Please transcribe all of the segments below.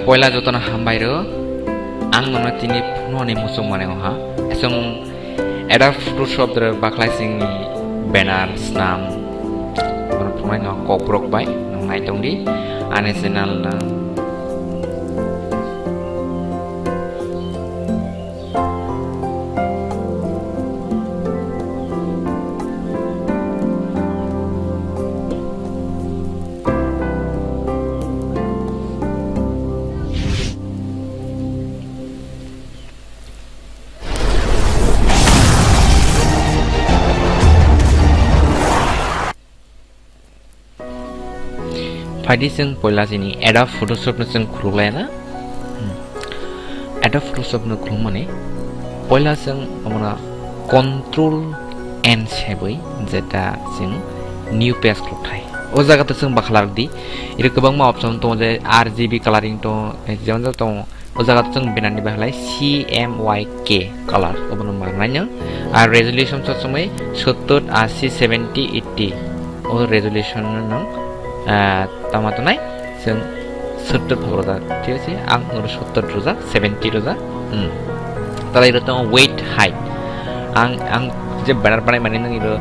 পয়লা যতন হামবাইরো आं नोंनो तिनि फुननि मुसुं मानेव हा जों एडा फटोशॉप दर बाखलाय सिंनि बेनार स्नाम मन फुनाय न कब्रक बाय नाय दंदि आने चेनेल ना फाइदि जों पयला जिनि एडा फटोशॉप न जों खुलुलायना एडा फटोशॉप न खुलु माने पयला जों हमरा कंट्रोल एन सेबै जेटा जों न्यू पेज खुलथाय ओ जागात जों बाखलार दि इरो गोबां मा ऑप्शन दं जे आरजीबी कलरिंग दं जेवन दं ओ जागात जों बेनानि बाहलाय CMYK कलर ओबन मारनायनो आर रेजोल्यूशन समय 70 80 70 80 ओ रेजोल्यूशन न टमाटो नाय जों 70 फग्रदा ठीक আছে आं 70 रोजा 70 रोजा तालाय रतो वेट हाइट आं जे बैनर बानाय माने नों इरो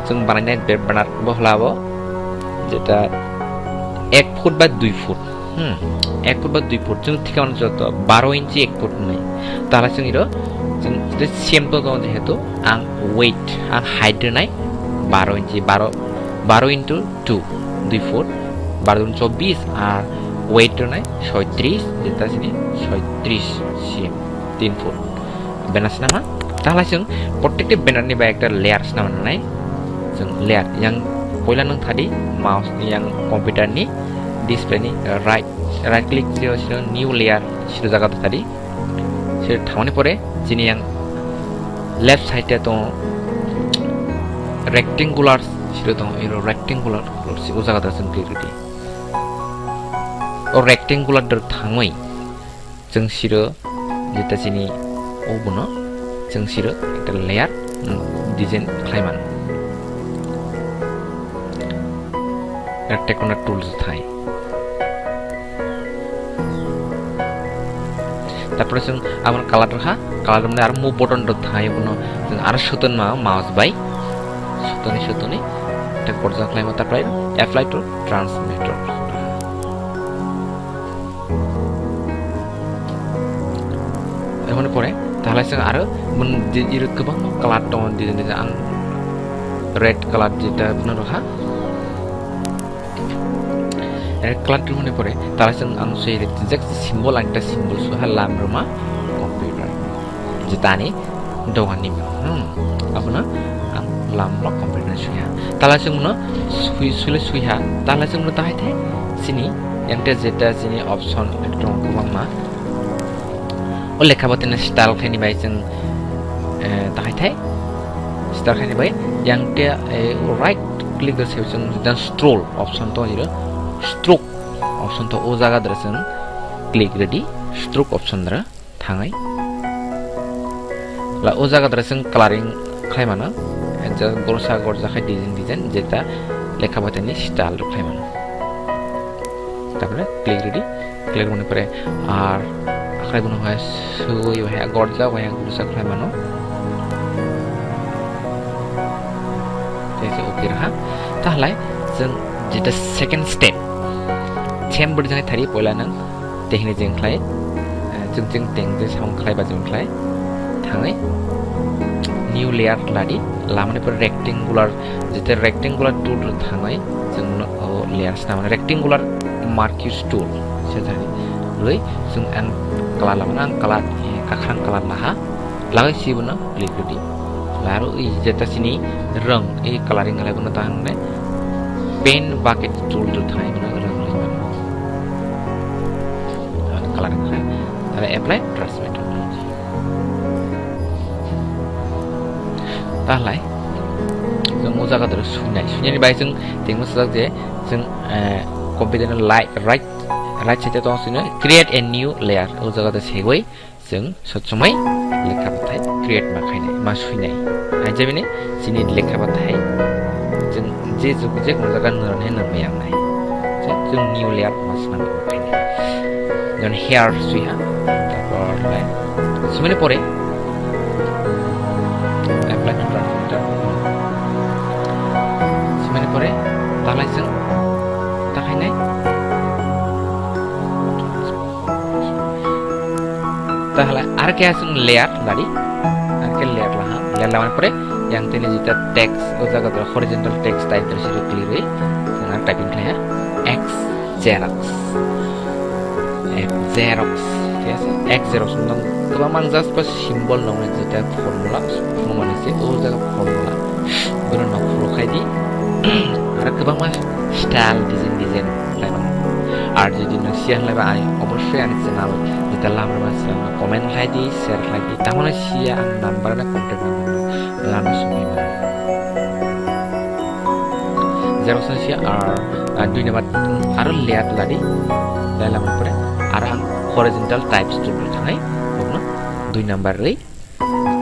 जों बानायनाय बे बैनर बहलाबो जेटा 1 फुट बा 2 फुट 1 फुट बा 2 फुट जों ठिकाना जतो 12 इंच 1 फुट नै तालाय जों इरो जों जे सेम तो दं जेहेतु आं वेट आं हाइट नाय 12 इंच 12 into 2 2 फुट 12 24 আর ওয়েট নাই 36 যেটা সিনি 36 সিএম 3 ফুট বেনাস নামা তাহলে जों প্রত্যেকটি বেনারনি বা একটা লেয়ারস নামা নাই जों লেয়ার yang পয়লা নং থাদি মাউস yang কম্পিউটারনি ডিসপ্লেনি রাইট ক্লিক দিও নিউ লেয়ার সিটো জায়গাতে থাদি সে থামনি পরে যিনি yang লেফট সাইডে তো রেক্টেঙ্গুলার সিটো তো এর রেক্টেঙ্গুলার ও জায়গাতে जों ক্লিক দি और रेक्टेंगुलर दर थाङै जों सिरो जेता सिनि ओबनो जों सिरो एकटा लेयार डिजाइन खालायमान रेक्टेंगुलर टुल्स थाय तारपरे जों आमर कालार रहा कालार माने आरो मुभ बटन दर थाय ओबनो जों आरो सुतन मा माउस बाय सुतनि এটা করজা খালাইমা तारपरे अप्लाई टू ट्रांसमिटर এমন পরে তাহলে जों आरो যে ইর गोबां কালার दं डिजाइन आं रेड कालार যেটা বুনো রাখা रेड कालार মনে পরে তাহলে जों आं সেই এক্সাক্ট সিম্বল একটা সিম্বল সুহা লামরমা কম্পিউটার যেটানি দওয়ানি আপনা आं लामला कम्पिउटार सुया ताला जोंनो सुइहा ताला जोंनो दाहायथे सिनि एंटे जेटा सिनि ऑप्शन एकदम गोबांमा ओ लेखाबातेन स्टाइल खायनि बाय जों दाहायथे स्टाइल खायनि बाय यांटे राइट क्लिक दसेव जों दा स्ट्रोल ऑप्शन तो हिरो स्ट्रोक ऑप्शन तो ओ जागा दर जों क्लिक रेडी स्ट्रोक ऑप्शन दर थाङै ला ओ जागा दर जों कलरिंग खायमाना जा गरसा गरजा खाय डिजाइन जेटा लेखाबातेनि स्टाइल खायमाना तारपरे क्लिक रेडी क्लिक होने परे आर आखाय बनो है सुइ है गरजा है गरसा खायमानो जैसे ओके रहा ताहलाय जों जेटा सेकेंड स्टेप सेम बड जाय थारि पयला नों टेकनि जों खाय जों टें जे साउन्ड खायबा जों खाय थाङै न्यू लेयार लादि लामने पर रेक्टेंगुलर जेते रेक्टेंगुलर टूल थाङै जों लेयार्स नाम रेक्टेंगुलर मार्किस टूल से जानि लै जों आं कलर लामना आं कलर काखां कलर लाहा लागै सिबनो क्लिक रेडी लारो इ जेता सिनि रंग ए कलरिंग लायबनो तांने पेन बाकेट टूल थाङै बनो रंग कलरिंग खाय ताले अप्लाई ट्रांसमिट ताहलाय जों ओ जागा दर सुनायनि बाय जों टेंमो सजाक जे जों कम्पिउटार राइट साइड दं सिनो क्रिएट ए न्यू लेयार ओ जागा दर सेगै जों सचमै लेखाबाथाय क्रिएट मा खायनाय मा सुनाय आइजेबिने सिनि लेखाबाथाय जों जे जुग जे कोन जागा नरने नरमे आंनाय जों निउ लेयार मासमान फाइने যেমন হেয়ার সুইহা তারপর লাইন সিমানে পরে অ্যাপ্লাই টু ট্রান্সমিটার সিমানে পরে তাহলে जों তাকাইনাय তাহলে আর কে আছে লেয়ার লারি আর কে লেয়ার লাহা লেয়ার লামার পরে yang tini jita text o jaga dra horizontal text type dari situ clear dengan typing kaya x xerox yes x xerox nang kebamang just pas simbol nang jita formula formula se o jaga formula benar nang follow khai di ara kebamang style design lain আর যদি না share লাগবে I অবশ্যই আমি channel যেটা লাভ আছে comment খাই দি share খাই দি তাহলে শেয়ার আর নাম্বার না কন্টাক্ট নাম্বার লানো শুনি না জেরক্স শেয়ার আর দুই নাম্বার আর লেয়ার লাদি লাইলাম পরে আর হরিজন্টাল টাইপস টুল থাকাই বলনা দুই নাম্বার রে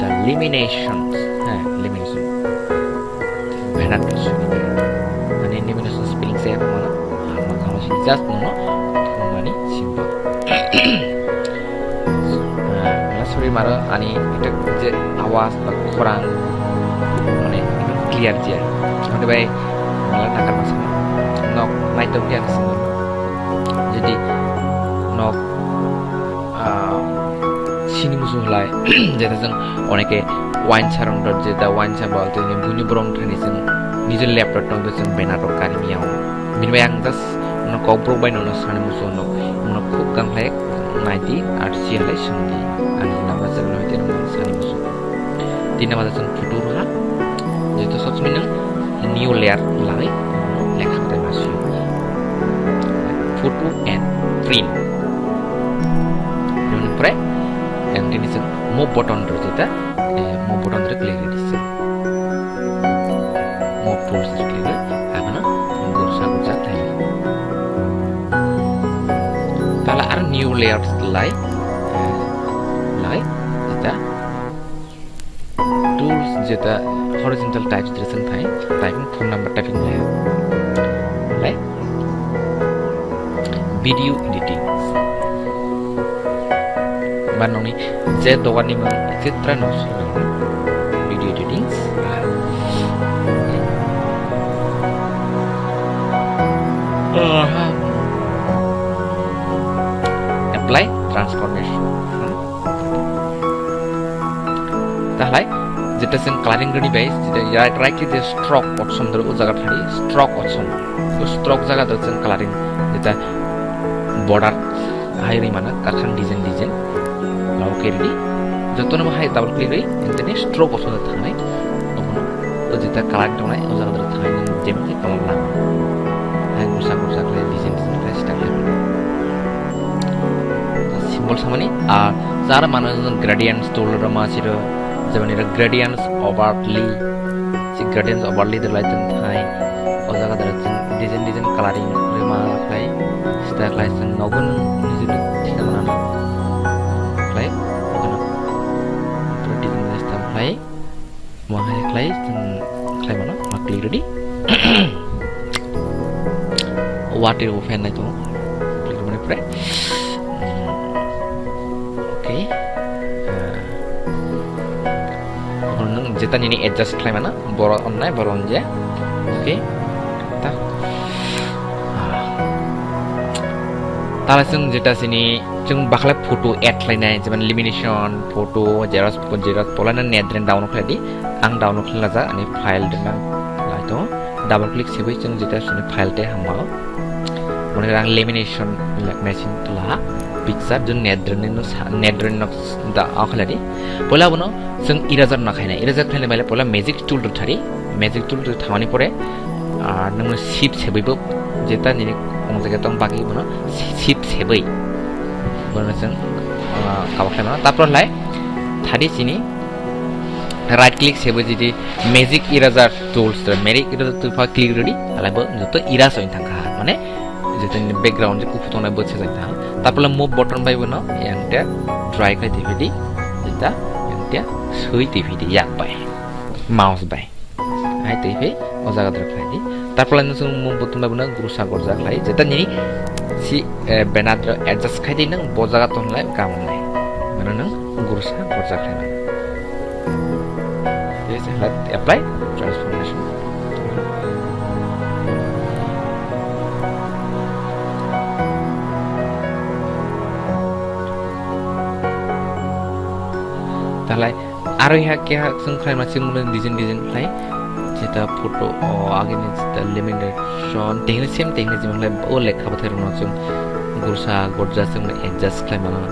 দা লিমিনেশন হ্যাঁ লিমিনেশন ভেনাট মানে লিমিনেশন স্পেলিং সে মানে just no money simple sorry mara ani eta je awas ba khorang mane clear je ode bai mala takar masana nok naito dia asino jadi nok sini musuh lai jeta jeng oneke wine charong dot jeta wine cha bolte ni buni brong thani jeng nijel laptop tong jeng benato karimiao minbai ang das no kopro bai no sani muso no no khub kang lek naiti ar sialai sundi ani nama jeng no ten sani muso tin nama jeng futur ha jeto sotsmin new layer lai lekha tai masu photo and print yon pre yang ini jeng mo button ro jeta mo button re click dis mo tools click agana ngor sa jata তাহলে আর new layers লাই যেটা tools যেটা horizontal types direction থাই typing phone number typing লাই video editing বাননি যে দোকানি মন চিত্র নস video editing apply transformation তাহলে যেটা Sen colouring Gani base যেটা রাইট যে স্ট্রোক অপশন ধরে ও জায়গা থাকি স্ট্রোক অপশন তো স্ট্রোক জায়গা দছেন কালারিং যেটা বর্ডার হাইরি মানে কারখান ডিজাইন লাও কেরি যতন হাই ডাবল ক্লিক রে এন্তেনে স্ট্রোক অপশন থাকাই তখন ও যেটা কালার দনাই ও জায়গা ধরে থাকাই যেমনি কালার না হাই গুসা করে ডিজাইন স্টাইল সিম্বল সামনে আর যারা মানুষ গ্রেডিয়েন্টস টুলর মাছির যেমন এটা গ্রেডিয়েন্টস ওভারলি সি গ্রেডিয়েন্টস ওভারলি দ লাইতেন থাই ও জায়গা ধরে ডিজাইন কালারিং রে মা লাইক স্টাইল লাইক নগন নিজে ঠিক না লাইক ওখানে ডিজাইন স্টাইল লাইক মহাই লাইক মানে মা ক্লিক রেডি ওয়াটার ওপেন নাই তো ক্লিক মানে প্রায় যেটা নিনি অ্যাডজাস্ট খাই মানে বড় অন্যায় বড় যে ওকে তাহলে जों যেটা চিনি जों বাখলা ফটো এড খাইনাय যেমন লিমিনেশন ফটো জেরক্স পলানা নেটরেন ডাউনলোড খাইদি आं डाउनलोड खालामना जा अनि फाइल दोना लाइतो डाबल क्लिक सेबै जों जेटा सुनि फाइल ते हामाव मने आं लेमिनेशन मेसिन तला पिक्चार जों नेटरेन दा आखलादि पला बनो जों इरेजार ना खायना इरेजार खायना माले पला मैजिक टुल दो थारि मैजिक टुल दो थावानि परे नों शिप सेबैबो जेटा नि कोन जायगा दं बाकी बनो शिप सेबै बनो जों काबा खायना तापर लाय थारि सिनि राइट क्लिक सेबो जिदि magic eraser tools magic eraser tool फा क्लिक रेडी आलाबो जतो इराज होइन थांखा माने जेतन बैकग्राउंड जे कुफुतोना बोचे जायता तारपला मुव बटन बायबोनो यांते ड्राइ खाय दिबिदि जेता यांते सै दिबिदि याक बाय माउस बाय आइ तैफे ओ जागा दर खायदि তারপরে जों बुथुम बाबना गुरुसा गरजा खाय जेता नि si benadra adjust khai din nang bojaga tonlai gamnai mana nang gurusa gorja khai nang yes let apply transformation talai aro ha ke ha जों khai ma sing mun design khai যেটা ফটো আগে যেটা lamination technique same technique যেমন ও লেখা বাথার নজম গুরসা গরজা जों adjust खालामना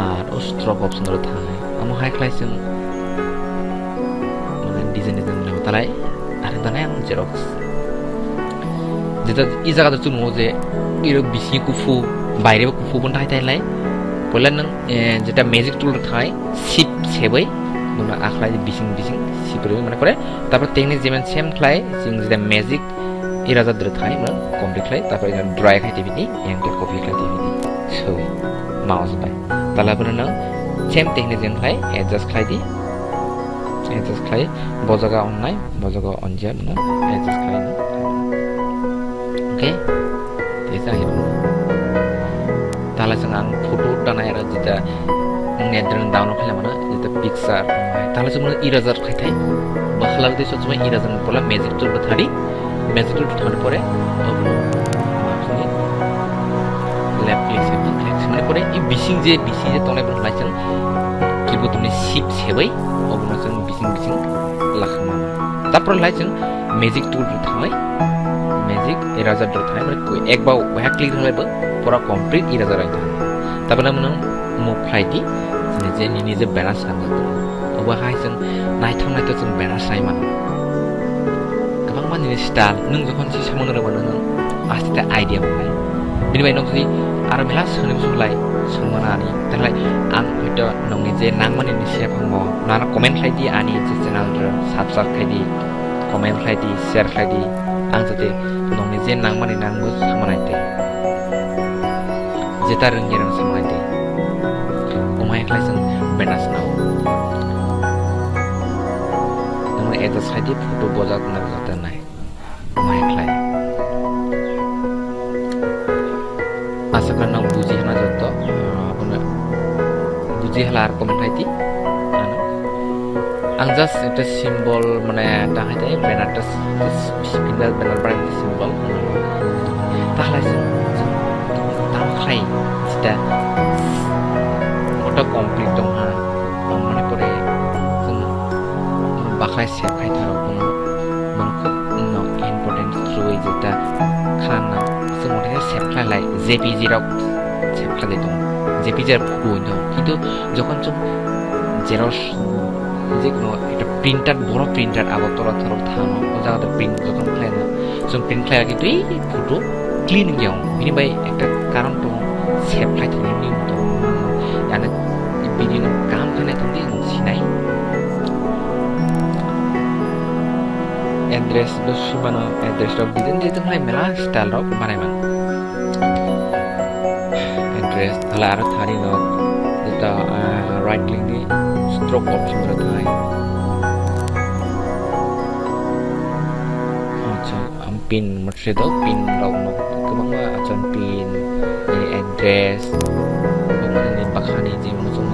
আর ও stroke option র থাকে আমো হাই ক্লাসিং মানে ডিজাইন ডিজাইন তালাই আর দানাই আম জেরক্স যেটা ই জায়গাতে जों যে ইরো বিসি কুফু বাইরে কুফু বন তাইলাই পয়লা নং যেটা ম্যাজিক টুল থাকে শিপ সেবই মানে আখলাই বিসিং সিপরে মানে করে তারপর টেকনিক যেমন সেম খাই जों যেটা ম্যাজিক ইরাজা দ্র থাই মানে কমপ্লিট খাই তারপর এখানে ড্রাই খাইতে বিনি এঙ্গেল কপি খাইতে বিনি সো মাউস বাই তালাবনা না সেম টেকনিক যেন খাই অ্যাডজাস্ট খাই বজাগা অনলাই বজাগা অনজা না অ্যাডজাস্ট খাই না ওকে তেসা হে তালা जों आं ফটো দানাই আর যেটা नेटजों डाउनलोड खालामना जेता पिक्चार ताला जों इरेजार खायथाय बाखलार दे सजमा इरेजार बोला मैजिक टुल थारी मैजिक टुल थाने परे लेफ्ट क्लिक से क्लिक माने परे इ बिसिं जे तने बलाइजों किबो तुमनि शिप सेबै अबनो जों बिसिं लाखमा तापर लाइजों मैजिक टुल थाय मैजिक इरेजार थाय माने एक बार वहा क्लिक होलायबो पूरा कंप्लीट इरेजार आइ थाय ताबना मन मुभ खायदि जे निजे बेनास सानदो अबा हायजों नायथावनायथ जों बेनास नायमान गोबां मानसिनि स्टाइल नों जखन सि सामोन रोबानो नों आस्ते आइडिया मोनबाय बिनिबाय नों जुदि आरो मेला सोलों सोलाय सोमोनानि तालाय आं हयथ नोंनि जे नांमानिनि सेफ हंगो नाना कमेन्ट खायदि आनि जे चेनेल साबस्क्राइब खायदि कमेन्ट खायदि शेयार खायदि आं जाते नोंनि जे नांमानि नांगो सामोनायते जेता रोंगे रों सामोनायते umay klaisang benas naw namun eta sadi photo bojak na jata nai umay klai asa karna buji hana joto apuna buji hala ar comment haiti ang just eta symbol mane ta haite banner ta spindle banner brand symbol tahlai ta klai sida complete dong ha mane pore जों बाखलाय save खायथारो मन खुब no important जुइ जेता खाना जों मथे save खालाय JPG रक सेभ खालाय दं जेपीजी र फटो दं किन्तु যখন जों জেরক্স যে কোনো একটা প্রিন্টার বড় প্রিন্টার আবার তোরা থানো ও জায়গাতে প্রিন্ট যখন খায় না जों প্রিন্ট খায় কিন্তু এই ফটো ক্লিন গিয়াও বিনিবাই একটা কারণ তো সেভ খাইতে নিয়ম তো জানে बिदिनो गाहाम खानाय दंदि सिनाय एड्रेस बो सुबानो एड्रेस रक बिदिनो जे जोंहाय मेला स्टाइल रक बानायमान एड्रेस ताला आरो थारि न जेता राइट क्लिक नि स्ट्रोक ऑप्शन रा थाय अच्छा आम पिन मथ्रे द पिन रक न गोबां आचन पिन एड्रेस बमने बाखानि जे मोजों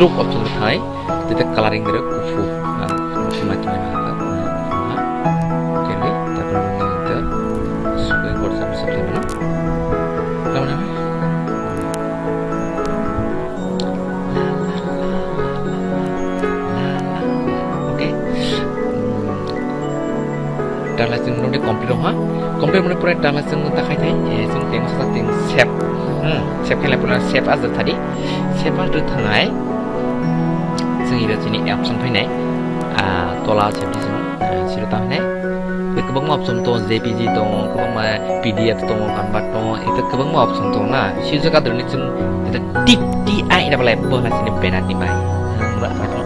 stroke option thai tete coloring dere kufu na semai tumai na okay ni tapor nita sukai gorsa bisa na kamu nama okay dala jeng node complete ha complete mane pura dala jeng ta khai thai jeng teng sa teng shape shape khai la pura shape as thadi shape as thangai जों इराजिनि option फैनाय तला सेबदिजों सिरता फैनाय बे गोबां option दं JPG दं गोबां PDF दं कानभास दं एटा गोबां अपसन दं ना सि जायगा दरनि जों एटा टिप टी आई ना बलाय बहलासिनि बेनानि बाय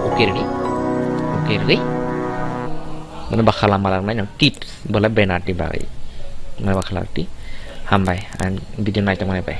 ओके रि মানে bakhala malangnai no tips bola banner ti bagai ma bakhala ti hambai and video naitang manai bai